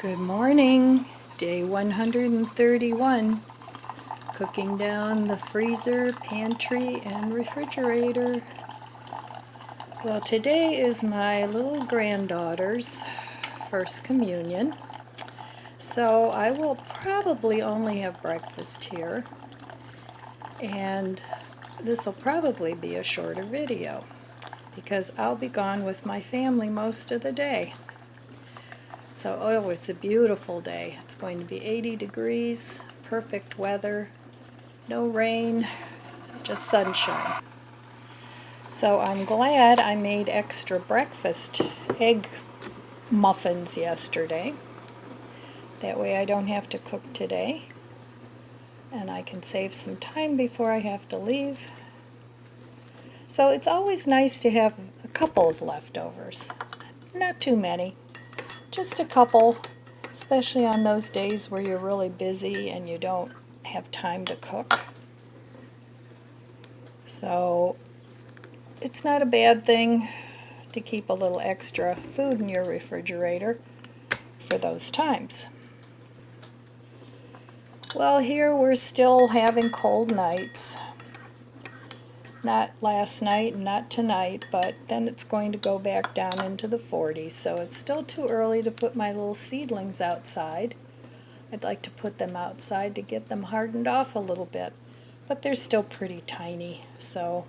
Good morning, day 131, cooking down the freezer, pantry, and refrigerator. Well, today is my little granddaughter's first communion, so I will probably only have breakfast here, and this will probably be a shorter video because I'll be gone with my family most of the day. So, oh, it's a beautiful day. It's going to be 80 degrees, perfect weather, no rain, just sunshine. So I'm glad I made extra breakfast egg muffins yesterday. That way I don't have to cook today, and I can save some time before I have to leave. So it's always nice to have a couple of leftovers, not too many. Just a couple, especially on those days where you're really busy and you don't have time to cook. So it's not a bad thing to keep a little extra food in your refrigerator for those times. Well, here we're still having cold nights. Not last night and not tonight, but then it's going to go back down into the 40s, so it's still too early to put my little seedlings outside. I'd like to put them outside to get them hardened off a little bit, but they're still pretty tiny, so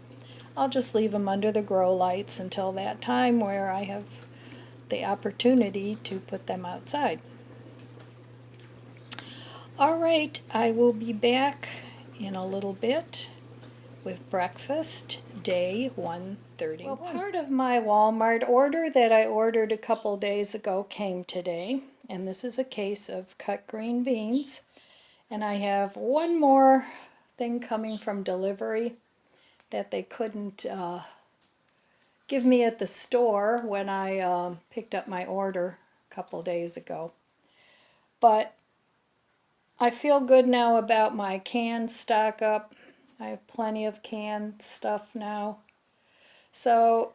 I'll just leave them under the grow lights until that time where I have the opportunity to put them outside. All right, I will be back in a little bit with breakfast, day 131. Well, part of my Walmart order that I ordered a couple days ago came today, and this is a case of cut green beans. And I have one more thing coming from delivery that they couldn't give me at the store when I picked up my order a couple days ago. But I feel good now about my canned stock up. I have plenty of canned stuff now. So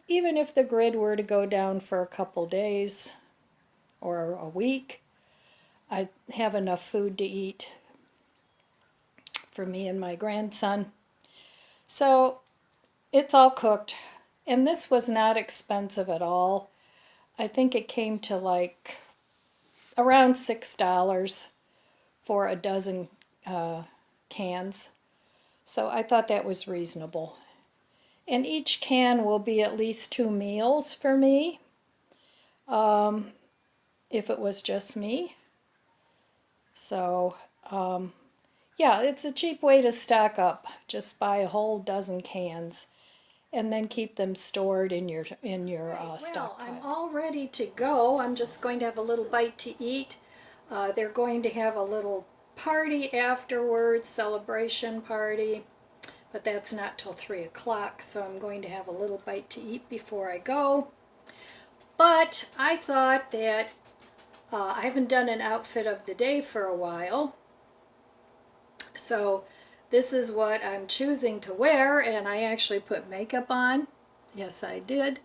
even if the grid were to go down for a couple days or a week, I have enough food to eat for me and my grandson. So it's all cooked. And this was not expensive at all. I think it came to like around $6 for a dozen cans. So I thought that was reasonable. And each can will be at least 2 meals for me, if it was just me. So, yeah, it's a cheap way to stock up. Just buy a whole dozen cans and then keep them stored in your stockpile. Well, I'm all ready to go. I'm just going to have a little bite to eat. They're going to have a little party afterwards, celebration party, but that's not till 3 o'clock, so I'm going to have a little bite to eat before I go. But I thought that I haven't done an outfit of the day for a while, so this is what I'm choosing to wear, and I actually put makeup on. Yes, I did.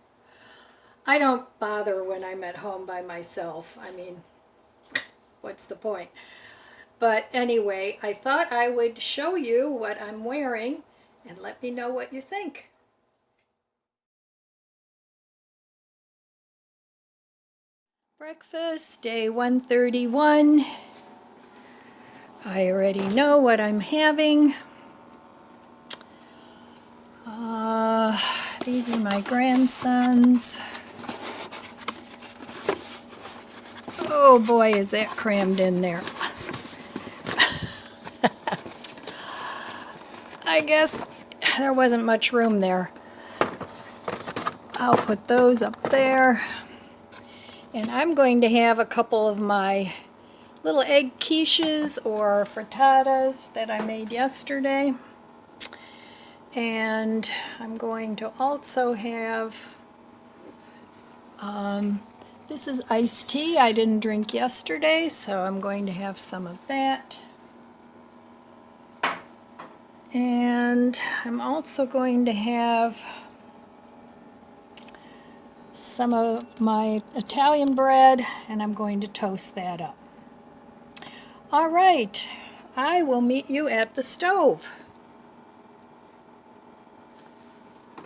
I don't bother when I'm at home by myself. I mean, what's the point? But anyway, I thought I would show you what I'm wearing and let me know what you think. Breakfast, day 131. I already know what I'm having. These are my grandsons. Oh boy, is that crammed in there. I guess there wasn't much room there. I'll put those up there. And I'm going to have a couple of my little egg quiches or frittatas that I made yesterday. And I'm going to also have, this is iced tea. I didn't drink yesterday, so I'm going to have some of that. And I'm also going to have some of my Italian bread, and I'm going to toast that up. All right, I will meet you at the stove. So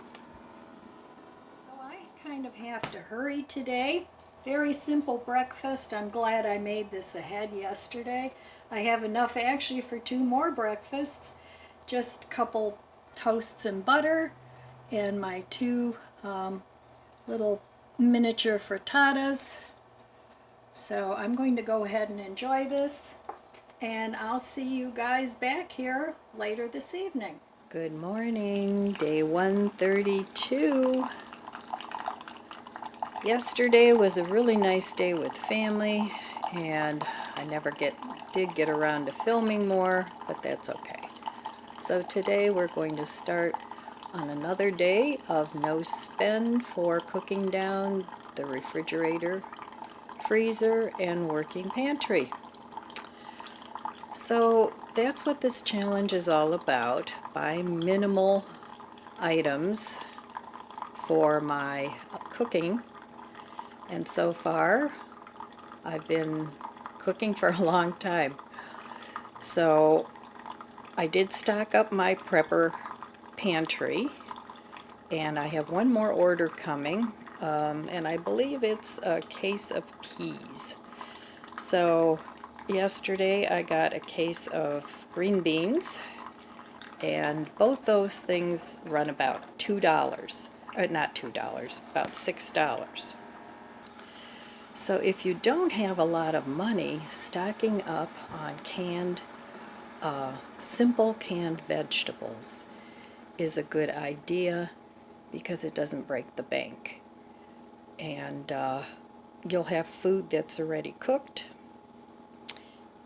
I kind of have to hurry today. Very simple breakfast. I'm glad I made this ahead yesterday. I have enough actually for 2 more breakfasts. Just a couple toasts and butter and my 2 little miniature frittatas. So I'm going to go ahead and enjoy this, and I'll see you guys back here later this evening. Good morning, day 132. Yesterday was a really nice day with family, and I never did get around to filming more, but that's okay. So today we're going to start on another day of no spend for cooking down the refrigerator, freezer, and working pantry. So that's what this challenge is all about. Buy minimal items for my cooking. And so far, I've been cooking for a long time. So I did stock up my prepper pantry, and I have one more order coming, and I believe it's a case of peas. So yesterday I got a case of green beans, and both those things run about $2, or not $2, about $6. So if you don't have a lot of money, stocking up on simple canned vegetables is a good idea because it doesn't break the bank. And you'll have food that's already cooked,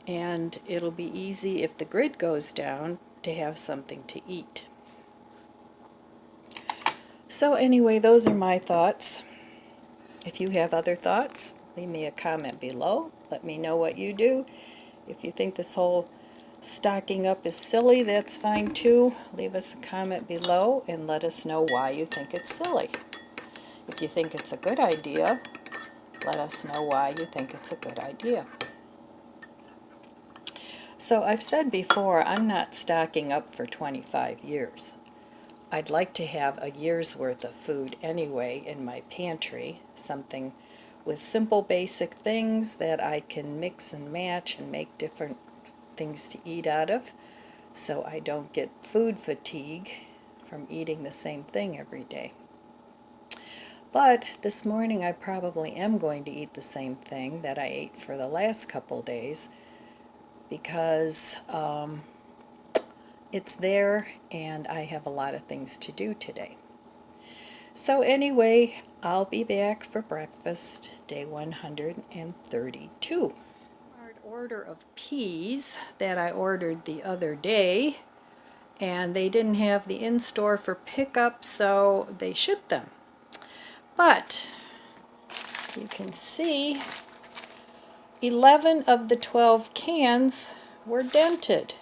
and it'll be easy if the grid goes down to have something to eat. So anyway, those are my thoughts. If you have other thoughts, leave me a comment below. Let me know what you do. If you think this whole stocking up is silly, that's fine too. Leave us a comment below and let us know why you think it's silly. If you think it's a good idea, let us know why you think it's a good idea. So I've said before, I'm not stocking up for 25 years. I'd like to have a year's worth of food anyway in my pantry, something with simple basic things that I can mix and match and make different things to eat out of, so I don't get food fatigue from eating the same thing every day. But this morning I probably am going to eat the same thing that I ate for the last couple days, because it's there and I have a lot of things to do today. So anyway, I'll be back for breakfast, day 132. Order of peas that I ordered the other day, and they didn't have the in-store for pickup, so they shipped them. But you can see 11 of the 12 cans were dented.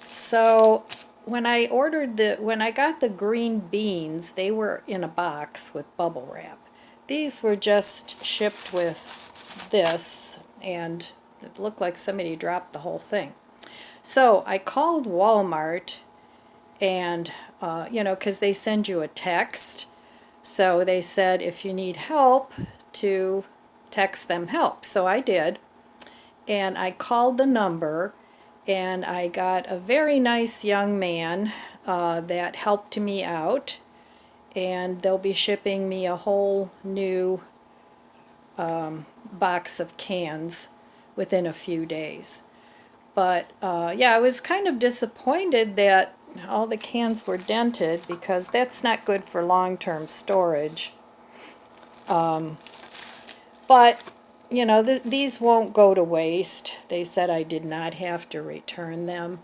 So when I got the green beans, they were in a box with bubble wrap. These were just shipped with this, and it looked like somebody dropped the whole thing. So I called Walmart, and because they send you a text. So they said if you need help, to text them help. So I did, and I called the number, and I got a very nice young man that helped me out, and they'll be shipping me a whole new box of cans within a few days. But yeah, I was kind of disappointed that all the cans were dented, because that's not good for long-term storage. But these won't go to waste. They said I did not have to return them.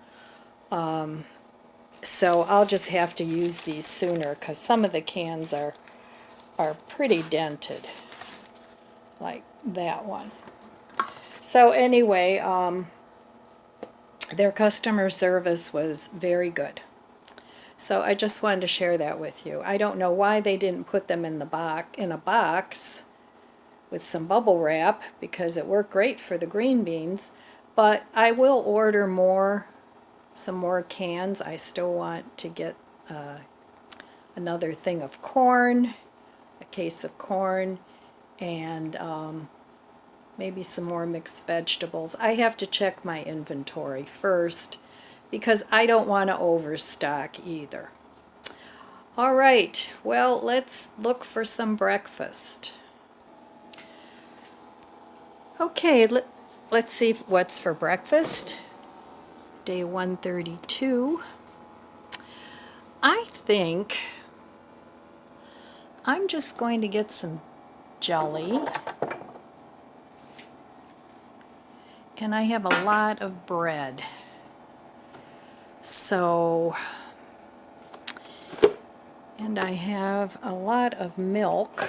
So I'll just have to use these sooner, because some of the cans are pretty dented, like that one. So anyway, their customer service was very good. So I just wanted to share that with you. I don't know why they didn't put them in a box with some bubble wrap, because it worked great for the green beans. But I will order some more cans. I still want to get another thing of corn, a case of corn, and maybe some more mixed vegetables. I have to check my inventory first because I don't want to overstock either. All right, well, let's look for some breakfast. Okay, let's see what's for breakfast. Day 132. I think I'm just going to get some jelly. And I have a lot of bread. And I have a lot of milk.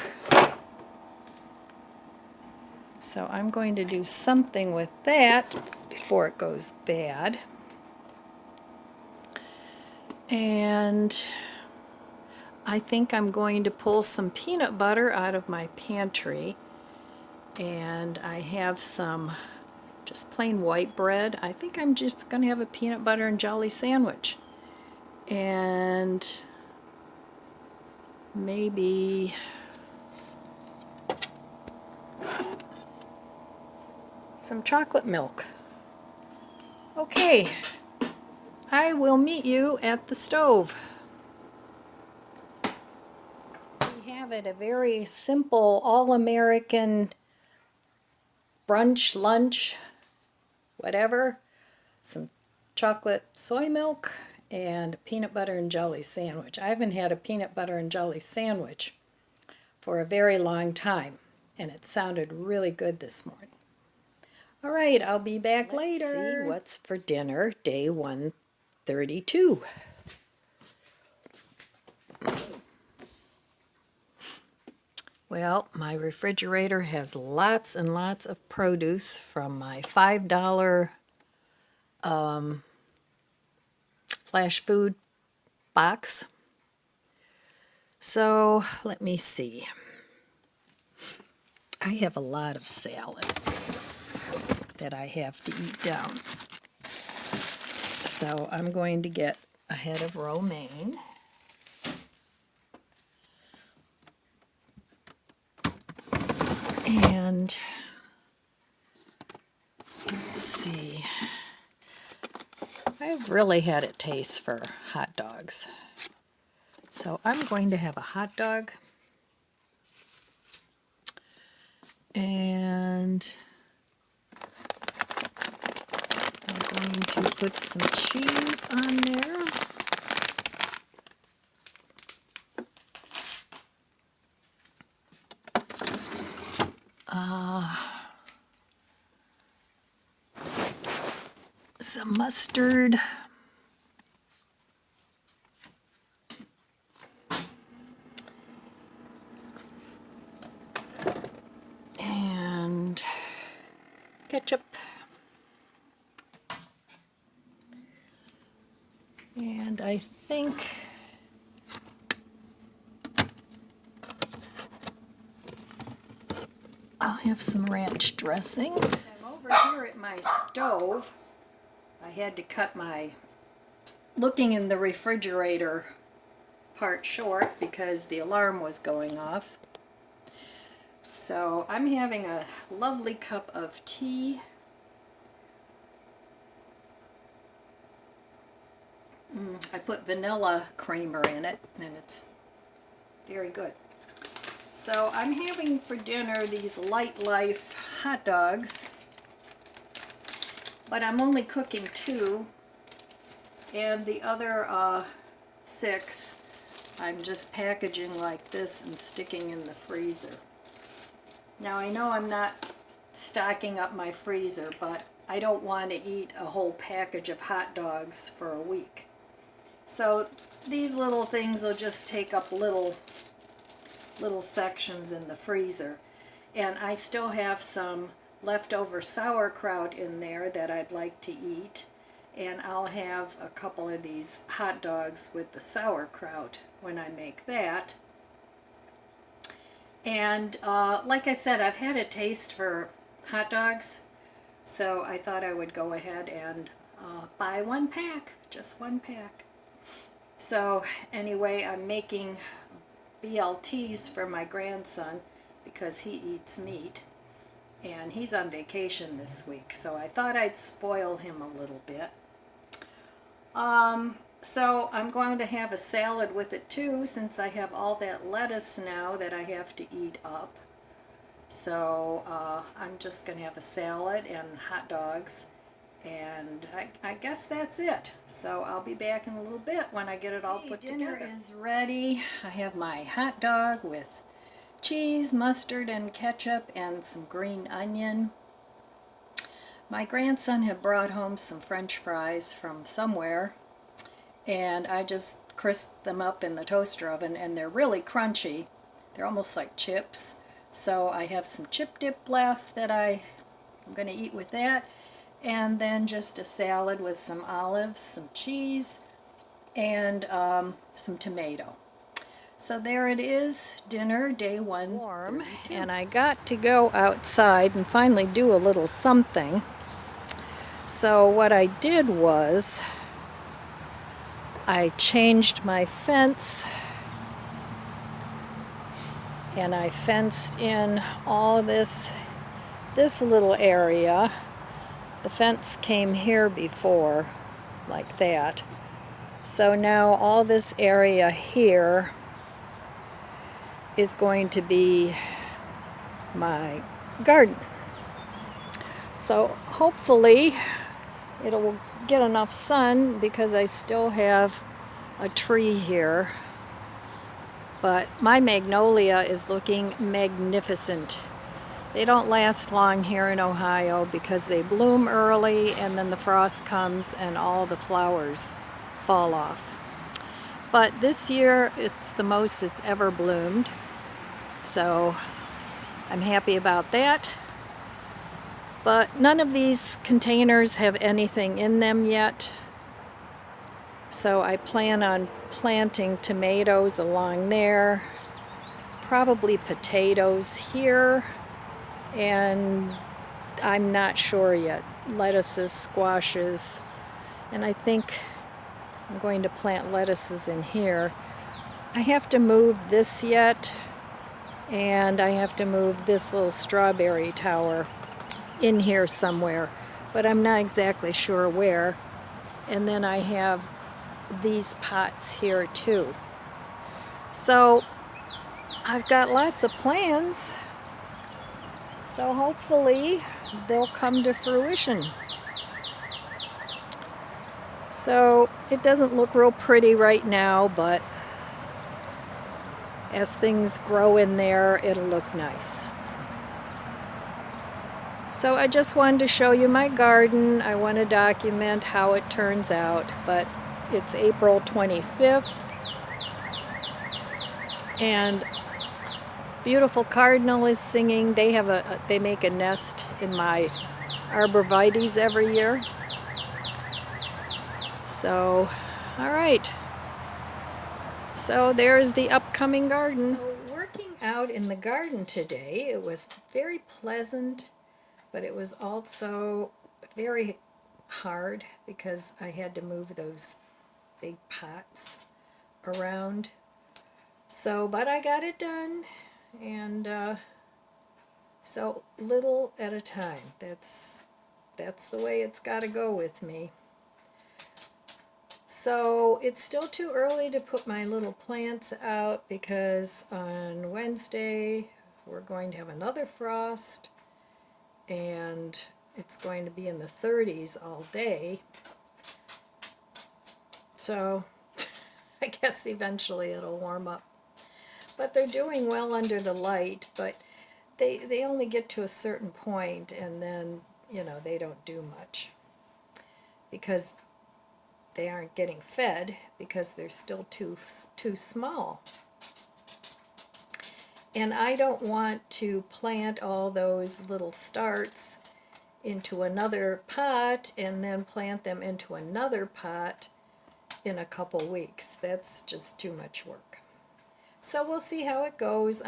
So I'm going to do something with that before it goes bad. And I think I'm going to pull some peanut butter out of my pantry. And I have some just plain white bread. I think I'm just going to have a peanut butter and jelly sandwich. And maybe some chocolate milk. Okay, I will meet you at the stove. We have it a very simple, all-American brunch, lunch, whatever. Some chocolate soy milk and peanut butter and jelly sandwich. I haven't had a peanut butter and jelly sandwich for a very long time, and it sounded really good this morning. All right, I'll be back later. Let's see what's for dinner, day 132. Well, my refrigerator has lots and lots of produce from my $5 flash food box. So let me see. I have a lot of salad that I have to eat down. So I'm going to get a head of romaine. And let's see. I've really had a taste for hot dogs. So I'm going to have a hot dog. And I'm going to put some cheese on there. Some mustard. And ketchup. And I think I'll have some ranch dressing. I'm over here at my stove. I had to cut my looking in the refrigerator part short because the alarm was going off. So I'm having a lovely cup of tea. I put vanilla creamer in it, and it's very good. So I'm having for dinner these Light Life hot dogs, but I'm only cooking 2, and the other 6 I'm just packaging like this and sticking in the freezer. Now I know I'm not stocking up my freezer, but I don't want to eat a whole package of hot dogs for a week. So these little things will just take up little sections in the freezer. And I still have some leftover sauerkraut in there that I'd like to eat. and I'll have a couple of these hot dogs with the sauerkraut when I make that. And like I said, I've had a taste for hot dogs, so I thought I would go ahead and buy one pack, just one pack. So anyway, I'm making BLTs for my grandson because he eats meat, and he's on vacation this week, so I thought I'd spoil him a little bit. So I'm going to have a salad with it too, since I have all that lettuce now that I have to eat up. So I'm just going to have a salad and hot dogs, and I guess that's it. So I'll be back in a little bit when I get it all put together. Dinner is ready. I have my hot dog with cheese, mustard, and ketchup, and some green onion. My grandson had brought home some French fries from somewhere, and I just crisped them up in the toaster oven, and they're really crunchy. They're almost like chips. So I have some chip dip left that I'm going to eat with that, and then just a salad with some olives, some cheese, and some tomato. So there it is, dinner, day 1. Warm, and I got to go outside and finally do a little something. So what I did was I changed my fence, and I fenced in all this little area. The fence came here before, like that. So now all this area here is going to be my garden. So hopefully it'll get enough sun, because I still have a tree here. But my magnolia is looking magnificent. They don't last long here in Ohio because they bloom early, and then the frost comes and all the flowers fall off. But this year it's the most it's ever bloomed, so I'm happy about that. But none of these containers have anything in them yet, so I plan on planting tomatoes along there, probably potatoes here, and I'm not sure yet, lettuces, squashes, and I think I'm going to plant lettuces in here. I have to move this yet, and I have to move this little strawberry tower in here somewhere, but I'm not exactly sure where. And then I have these pots here too. So I've got lots of plans, so hopefully they'll come to fruition. So it doesn't look real pretty right now, but as things grow in there, it'll look nice. So I just wanted to show you my garden. I want to document how it turns out, but it's April 25th, and beautiful cardinal is singing. They make a nest in my arborvitaes every year. So, all right. So there's the upcoming garden. So working out in the garden today, it was very pleasant, but it was also very hard because I had to move those big pots around. So, but I got it done, and so little at a time. That's the way it's got to go with me. So it's still too early to put my little plants out because on Wednesday we're going to have another frost, and it's going to be in the 30s all day. So I guess eventually it'll warm up. But they're doing well under the light, but they only get to a certain point, and then, you know, they don't do much because they aren't getting fed because they're still too small. And I don't want to plant all those little starts into another pot and then plant them into another pot in a couple weeks. That's just too much work. So we'll see how it goes.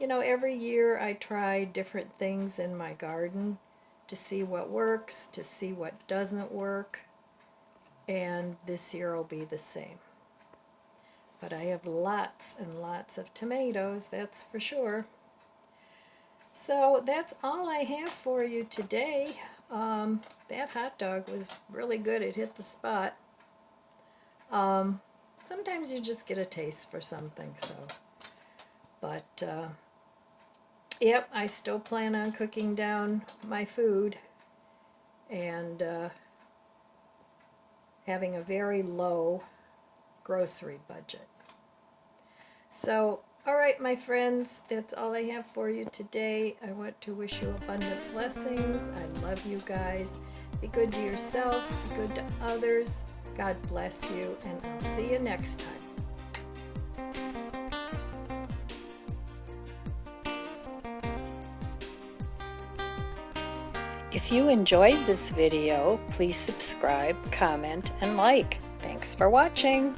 Every year I try different things in my garden to see what works, to see what doesn't work, and this year will be the same. But I have lots and lots of tomatoes, that's for sure. So that's all I have for you today. That hot dog was really good. It hit the spot. Sometimes you just get a taste for something, so. But, yep, I still plan on cooking down my food and having a very low grocery budget. So, alright my friends, that's all I have for you today. I want to wish you abundant blessings. I love you guys. Be good to yourself, be good to others. God bless you, and I'll see you next time. If you enjoyed this video, please subscribe, comment, and like. Thanks for watching.